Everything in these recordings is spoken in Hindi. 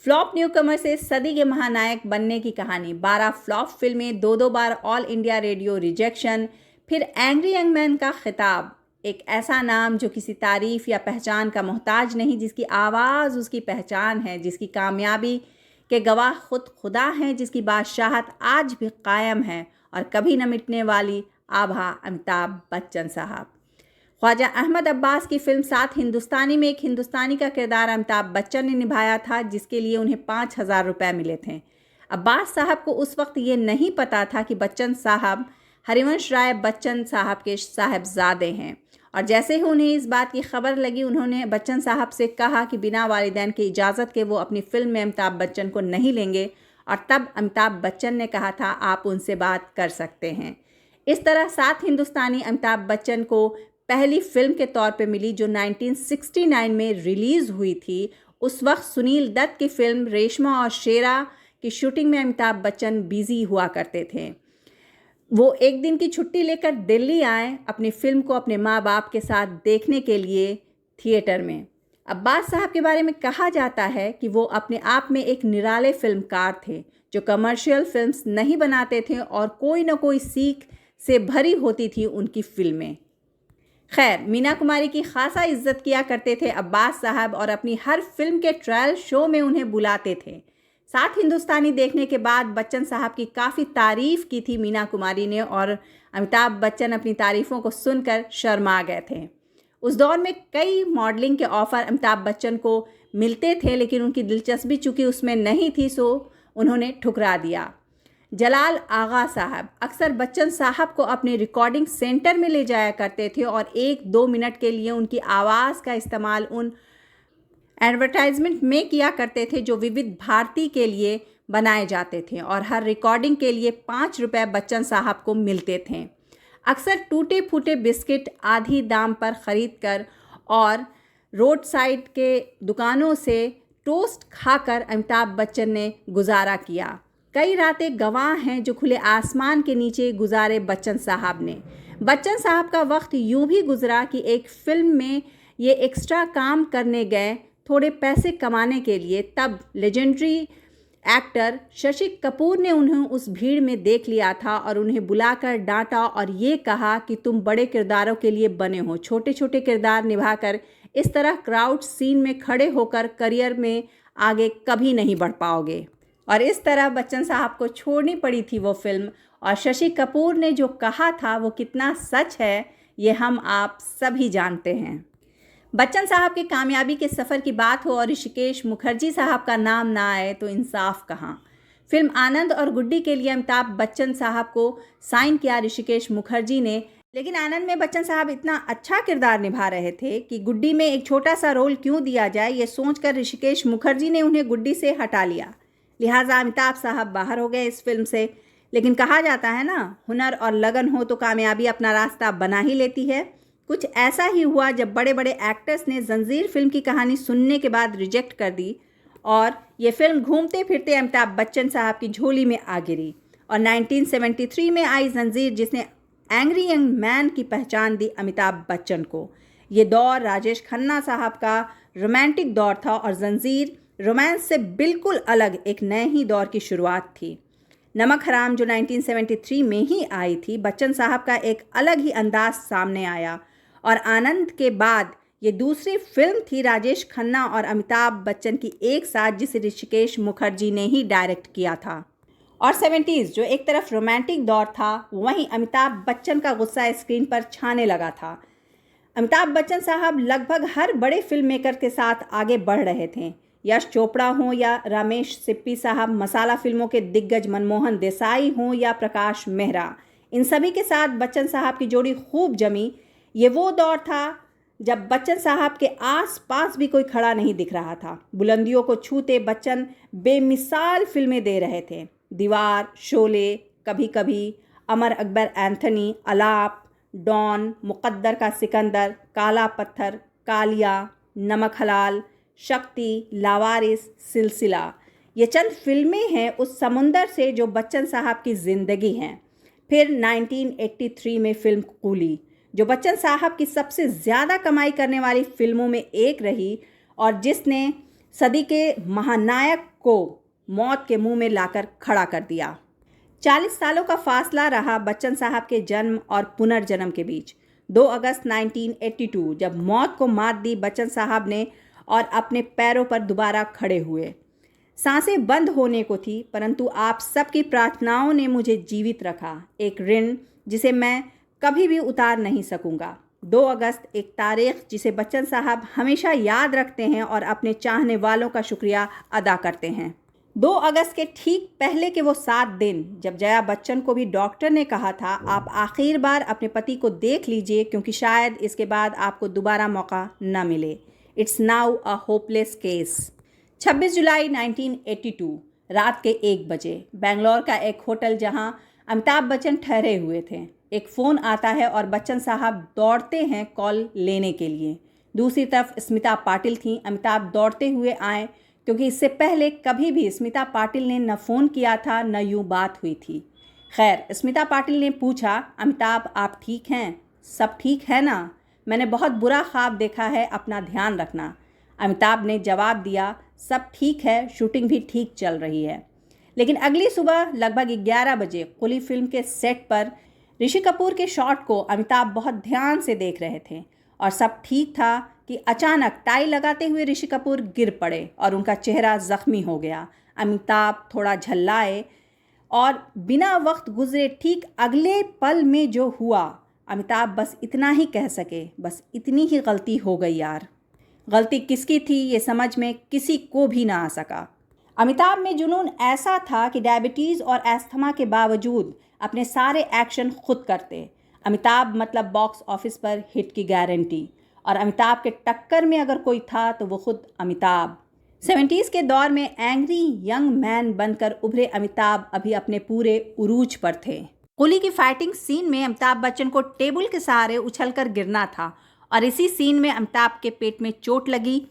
फ्लॉप न्यूकमर से सदी के महानायक बनने की कहानी। 12 फ्लॉप फिल्में, दो बार ऑल इंडिया रेडियो रिजेक्शन, फिर एंग्री यंग मैन का खिताब। एक ऐसा नाम जो किसी तारीफ या पहचान का मोहताज नहीं, जिसकी आवाज़ उसकी पहचान है, जिसकी कामयाबी के गवाह खुद खुदा हैं, जिसकी बादशाहत आज भी कायम है और कभी न मिटने वाली आभा अमिताभ बच्चन साहब। ख्वाजा अहमद अब्बास की फिल्म सात हिंदुस्तानी में एक हिंदुस्तानी का किरदार अमिताभ बच्चन ने निभाया था, जिसके लिए उन्हें 5,000 रुपये मिले थे। अब्बास साहब को उस वक्त ये नहीं पता था कि बच्चन साहब हरिवंश राय बच्चन साहब के साहबजादे हैं, और जैसे ही उन्हें इस बात की खबर लगी, उन्होंने बच्चन साहब से कहा कि बिना वालिदैन की इजाज़त के वो अपनी फिल्म में अमिताभ बच्चन को नहीं लेंगे, और तब अमिताभ बच्चन ने कहा था आप उनसे बात कर सकते हैं। इस तरह सात हिंदुस्तानी अमिताभ बच्चन को पहली फिल्म के तौर पे मिली, जो 1969 में रिलीज़ हुई थी। उस वक्त सुनील दत्त की फिल्म रेशमा और शेरा की शूटिंग में अमिताभ बच्चन बिजी हुआ करते थे। वो एक दिन की छुट्टी लेकर दिल्ली आए अपनी फिल्म को अपने माँ बाप के साथ देखने के लिए थिएटर में। अब्बास साहब के बारे में कहा जाता है कि वो अपने आप में एक निराले फिल्मकार थे, जो कमर्शियल फिल्म्स नहीं बनाते थे और कोई ना कोई सीख से भरी होती थी उनकी फिल्में। खैर, मीना कुमारी की खासा इज्जत किया करते थे अब्बास साहब, और अपनी हर फिल्म के ट्रायल शो में उन्हें बुलाते थे। सात हिंदुस्तानी देखने के बाद बच्चन साहब की काफ़ी तारीफ़ की थी मीना कुमारी ने, और अमिताभ बच्चन अपनी तारीफ़ों को सुनकर शर्मा गए थे। उस दौर में कई मॉडलिंग के ऑफ़र अमिताभ बच्चन को मिलते थे, लेकिन उनकी दिलचस्पी चूँकि उसमें नहीं थी, सो उन्होंने ठुकरा दिया। जलाल आगा साहब अक्सर बच्चन साहब को अपने रिकॉर्डिंग सेंटर में ले जाया करते थे, और 1-2 मिनट के लिए उनकी आवाज़ का इस्तेमाल उन एडवर्टाइजमेंट में किया करते थे जो विविध भारती के लिए बनाए जाते थे, और हर रिकॉर्डिंग के लिए 5 रुपये बच्चन साहब को मिलते थे। अक्सर टूटे फूटे बिस्किट आधी दाम पर ख़रीद कर और रोड साइड के दुकानों से टोस्ट खाकर अमिताभ बच्चन ने गुजारा किया। कई रातें गवाह हैं जो खुले आसमान के नीचे गुजारे बच्चन साहब ने। बच्चन साहब का वक्त यूं भी गुजरा कि एक फिल्म में ये एक्स्ट्रा काम करने गए थोड़े पैसे कमाने के लिए, तब लेजेंडरी एक्टर शशि कपूर ने उन्हें उस भीड़ में देख लिया था और उन्हें बुलाकर डांटा और ये कहा कि तुम बड़े किरदारों के लिए बने हो, छोटे छोटे किरदार निभाकर इस तरह क्राउड सीन में खड़े होकर करियर में आगे कभी नहीं बढ़ पाओगे। और इस तरह बच्चन साहब को छोड़नी पड़ी थी वो फिल्म, और शशि कपूर ने जो कहा था वो कितना सच है ये हम आप सभी जानते हैं। बच्चन साहब की कामयाबी के सफ़र की बात हो और ऋषिकेश मुखर्जी साहब का नाम ना आए तो इंसाफ कहाँ। फिल्म आनंद और गुड्डी के लिए अमिताभ बच्चन साहब को साइन किया ऋषिकेश मुखर्जी ने, लेकिन आनंद में बच्चन साहब इतना अच्छा किरदार निभा रहे थे कि गुड्डी में एक छोटा सा रोल क्यों दिया जाए, ये सोचकर ऋषिकेश मुखर्जी ने उन्हें गुड्डी से हटा लिया। लिहाजा अमिताभ साहब बाहर हो गए इस फिल्म से। लेकिन कहा जाता है ना, हुनर और लगन हो तो कामयाबी अपना रास्ता बना ही लेती है। कुछ ऐसा ही हुआ जब बड़े बड़े एक्टर्स ने जंजीर फिल्म की कहानी सुनने के बाद रिजेक्ट कर दी, और ये फिल्म घूमते फिरते अमिताभ बच्चन साहब की झोली में आ गिरी। और 1973 में आई जंजीर, जिसने एंग्री यंग मैन की पहचान दी अमिताभ बच्चन को। ये दौर राजेश खन्ना साहब का रोमांटिक दौर था, और जंजीर रोमांस से बिल्कुल अलग एक नए ही दौर की शुरुआत थी। नमक हराम जो 1973 में ही आई थी, बच्चन साहब का एक अलग ही अंदाज सामने आया, और आनंद के बाद ये दूसरी फिल्म थी राजेश खन्ना और अमिताभ बच्चन की एक साथ, जिसे ऋषिकेश मुखर्जी ने ही डायरेक्ट किया था। और 70s जो एक तरफ रोमांटिक दौर था, वहीं अमिताभ बच्चन का गुस्सा स्क्रीन पर छाने लगा था। अमिताभ बच्चन साहब लगभग हर बड़े फिल्म मेकर के साथ आगे बढ़ रहे थे। यश चोपड़ा हों या रमेश सिप्पी साहब, मसाला फिल्मों के दिग्गज मनमोहन देसाई हों या प्रकाश मेहरा, इन सभी के साथ बच्चन साहब की जोड़ी खूब जमी। ये वो दौर था जब बच्चन साहब के आस पास भी कोई खड़ा नहीं दिख रहा था। बुलंदियों को छूते बच्चन बेमिसाल फिल्में दे रहे थे। दीवार, शोले, कभी कभी, अमर अकबर एंथनी, अलाप, डॉन, मुकद्दर का सिकंदर, काला पत्थर, कालिया, नमक हलाल, शक्ति, लावारिस, सिलसिला, ये चंद फिल्में हैं उस समुंदर से जो बच्चन साहब की ज़िंदगी हैं। फिर 1983 में फिल्म कूली, जो बच्चन साहब की सबसे ज़्यादा कमाई करने वाली फिल्मों में एक रही, और जिसने सदी के महानायक को मौत के मुंह में लाकर खड़ा कर दिया। 40 सालों का फासला रहा बच्चन साहब के जन्म और पुनर्जन्म के बीच। 2 अगस्त 1982 जब मौत को मात दी बच्चन साहब ने और अपने पैरों पर दोबारा खड़े हुए। सांसें बंद होने को थी, परंतु आप सबकी प्रार्थनाओं ने मुझे जीवित रखा, एक ऋण जिसे मैं कभी भी उतार नहीं सकूंगा। 2 अगस्त एक तारीख जिसे बच्चन साहब हमेशा याद रखते हैं और अपने चाहने वालों का शुक्रिया अदा करते हैं। 2 अगस्त के ठीक पहले के वो 7 दिन जब जया बच्चन को भी डॉक्टर ने कहा था, आप आखिर बार अपने पति को देख लीजिए क्योंकि शायद इसके बाद आपको दोबारा मौका न मिले। It's now a hopeless case. 26 जुलाई 1982 रात के 1 बजे बेंगलोर का एक होटल जहां अमिताभ बच्चन ठहरे हुए थे, एक फ़ोन आता है और बच्चन साहब दौड़ते हैं कॉल लेने के लिए। दूसरी तरफ स्मिता पाटिल थीं। अमिताभ दौड़ते हुए आए क्योंकि इससे पहले कभी भी स्मिता पाटिल ने न फ़ोन किया था न यूँ बात हुई थी। खैर, स्मिता पाटिल ने पूछा, अमिताभ आप ठीक हैं? सब ठीक है ना? मैंने बहुत बुरा ख्वाब देखा है, अपना ध्यान रखना। अमिताभ ने जवाब दिया, सब ठीक है, शूटिंग भी ठीक चल रही है। लेकिन अगली सुबह लगभग 11 बजे कुली फिल्म के सेट पर ऋषि कपूर के शॉट को अमिताभ बहुत ध्यान से देख रहे थे और सब ठीक था कि अचानक टाई लगाते हुए ऋषि कपूर गिर पड़े और उनका चेहरा जख्मी हो गया। अमिताभ थोड़ा झल्लाए और बिना वक्त गुजरे ठीक अगले पल में जो हुआ, अमिताभ बस इतना ही कह सके, बस इतनी ही गलती हो गई यार। गलती किसकी थी ये समझ में किसी को भी ना आ सका। अमिताभ में जुनून ऐसा था कि डायबिटीज़ और एस्थमा के बावजूद अपने सारे एक्शन खुद करते। अमिताभ मतलब बॉक्स ऑफिस पर हिट की गारंटी, और अमिताभ के टक्कर में अगर कोई था तो वो खुद अमिताभ। 70s के दौर में एंग्री यंग मैन बनकर उभरे अमिताभ अभी अपने पूरे उरूज पर थे। कुली की फाइटिंग सीन में अमिताभ बच्चन को टेबल के सहारे उछलकर गिरना था और इसी सीन में अमिताभ के पेट में चोट लगी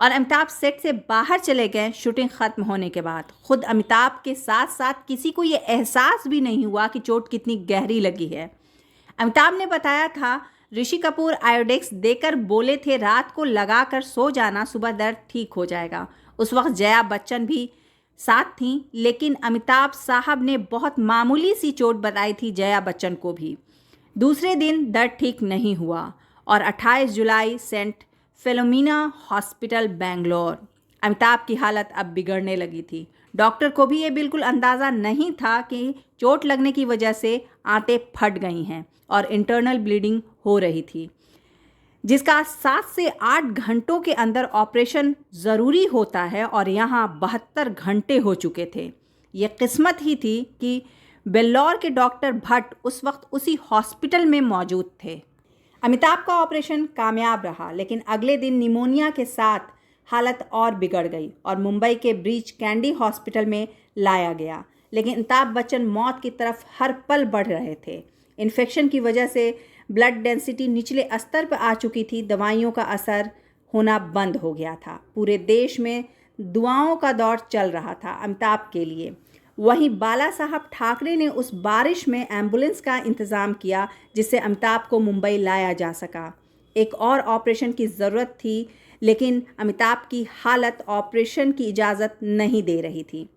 और अमिताभ सेट से बाहर चले गए। शूटिंग ख़त्म होने के बाद खुद अमिताभ के साथ साथ किसी को ये एहसास भी नहीं हुआ कि चोट कितनी गहरी लगी है। अमिताभ ने बताया था, ऋषि कपूर आयोडेक्स देकर बोले थे रात को लगा कर सो जाना, सुबह दर्द ठीक हो जाएगा। उस वक्त जया बच्चन भी साथ थीं, लेकिन अमिताभ साहब ने बहुत मामूली सी चोट बताई थी जया बच्चन को भी। दूसरे दिन दर्द ठीक नहीं हुआ और 28 जुलाई saint Philomena hospital Bangalore. Amitabh की हालत अब बिगड़ने लगी थी। डॉक्टर को भी ये बिल्कुल अंदाज़ा नहीं था कि चोट लगने की वजह से आंतें फट गई हैं और इंटरनल ब्लीडिंग हो रही थी, जिसका 7 से 8 घंटों के अंदर ऑपरेशन ज़रूरी होता है और यहाँ 72 घंटे हो चुके थे। ये किस्मत ही थी कि बेल्लौर के डॉक्टर भट्ट उस वक्त उसी हॉस्पिटल में मौजूद थे। अमिताभ का ऑपरेशन कामयाब रहा, लेकिन अगले दिन निमोनिया के साथ हालत और बिगड़ गई और मुंबई के ब्रीच कैंडी हॉस्पिटल में लाया गया। लेकिन अमिताभ बच्चन मौत की तरफ हर पल बढ़ रहे थे। इन्फेक्शन की वजह से ब्लड डेंसिटी निचले स्तर पर आ चुकी थी। दवाइयों का असर होना बंद हो गया था। पूरे देश में दुआओं का दौर चल रहा था अमिताभ के लिए। वहीं बाला साहब ठाकरे ने उस बारिश में एम्बुलेंस का इंतज़ाम किया जिससे अमिताभ को मुंबई लाया जा सका। एक और ऑपरेशन की ज़रूरत थी, लेकिन अमिताभ की हालत ऑपरेशन की इजाज़त नहीं दे रही थी।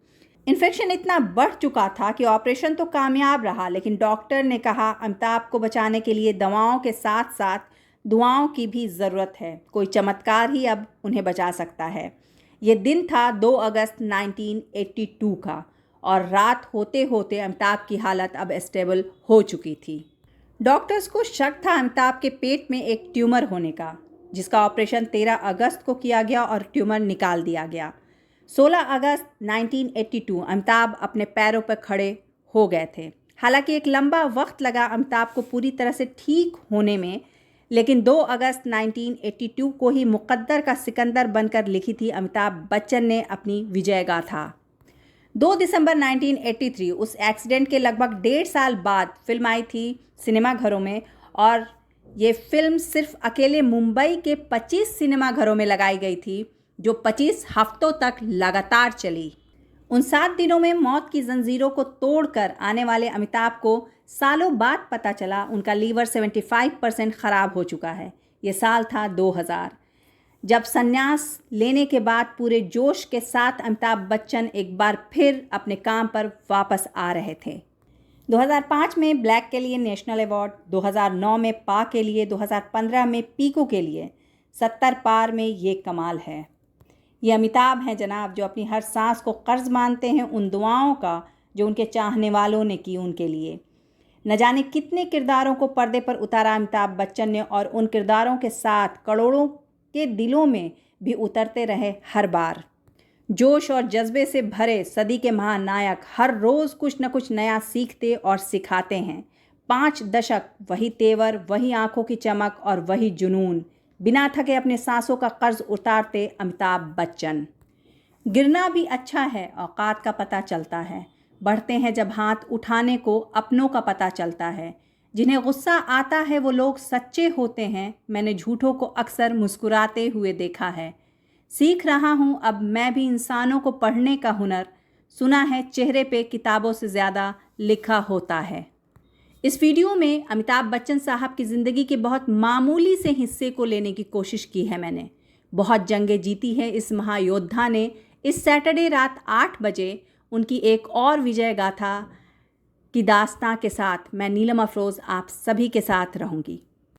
इन्फेक्शन इतना बढ़ चुका था कि ऑपरेशन तो कामयाब रहा, लेकिन डॉक्टर ने कहा अमिताभ को बचाने के लिए दवाओं के साथ साथ दुआओं की भी ज़रूरत है। कोई चमत्कार ही अब उन्हें बचा सकता है। ये दिन था 2 अगस्त 1982 का और रात होते होते अमिताभ की हालत अब स्टेबल हो चुकी थी। डॉक्टर्स को शक था अमिताभ के पेट में एक ट्यूमर होने का, जिसका ऑपरेशन 13 अगस्त को किया गया और ट्यूमर निकाल दिया गया। 16 अगस्त 1982 अमिताभ अपने पैरों पर खड़े हो गए थे। हालांकि एक लंबा वक्त लगा अमिताभ को पूरी तरह से ठीक होने में, लेकिन 2 अगस्त 1982 को ही मुकद्दर का सिकंदर बनकर लिखी थी अमिताभ बच्चन ने अपनी विजय गाथा। 2 दिसंबर 1983 उस एक्सीडेंट के लगभग 1.5 साल बाद फिल्म आई थी सिनेमाघरों में, और ये फिल्म सिर्फ अकेले मुंबई के 25 सिनेमाघरों में लगाई गई थी, जो 25 हफ्तों तक लगातार चली। उन 7 दिनों में मौत की जंजीरों को तोड़कर आने वाले अमिताभ को सालों बाद पता चला उनका लीवर 75% ख़राब हो चुका है। ये साल था 2000। जब संन्यास लेने के बाद पूरे जोश के साथ अमिताभ बच्चन एक बार फिर अपने काम पर वापस आ रहे थे। 2005 में ब्लैक के लिए नेशनल अवार्ड, 2009 में पा के लिए, 2015 में पीकू के लिए, 70 पार में ये कमाल है। ये अमिताभ हैं जनाब, जो अपनी हर सांस को कर्ज मानते हैं उन दुआओं का जो उनके चाहने वालों ने की उनके लिए। न जाने कितने किरदारों को पर्दे पर उतारा अमिताभ बच्चन ने, और उन किरदारों के साथ करोड़ों के दिलों में भी उतरते रहे हर बार। जोश और जज्बे से भरे सदी के महानायक हर रोज़ कुछ न कुछ नया सीखते और सिखाते हैं। 5 दशक वही तेवर, वही आंखों की चमक और वही जुनून, बिना थके अपने सांसों का कर्ज उतारते अमिताभ बच्चन। गिरना भी अच्छा है, औकात का पता चलता है। बढ़ते हैं जब हाथ उठाने को अपनों का पता चलता है। जिन्हें गुस्सा आता है वो लोग सच्चे होते हैं, मैंने झूठों को अक्सर मुस्कुराते हुए देखा है। सीख रहा हूँ अब मैं भी इंसानों को पढ़ने का हुनर, सुना है चेहरे पे किताबों से ज़्यादा लिखा होता है। इस वीडियो में अमिताभ बच्चन साहब की ज़िंदगी के बहुत मामूली से हिस्से को लेने की कोशिश की है मैंने। बहुत जंगें जीती है इस महायोद्धा ने। इस सैटरडे रात 8 बजे उनकी एक और विजय गाथा की दास्तां के साथ मैं नीलम अफरोज़ आप सभी के साथ रहूँगी।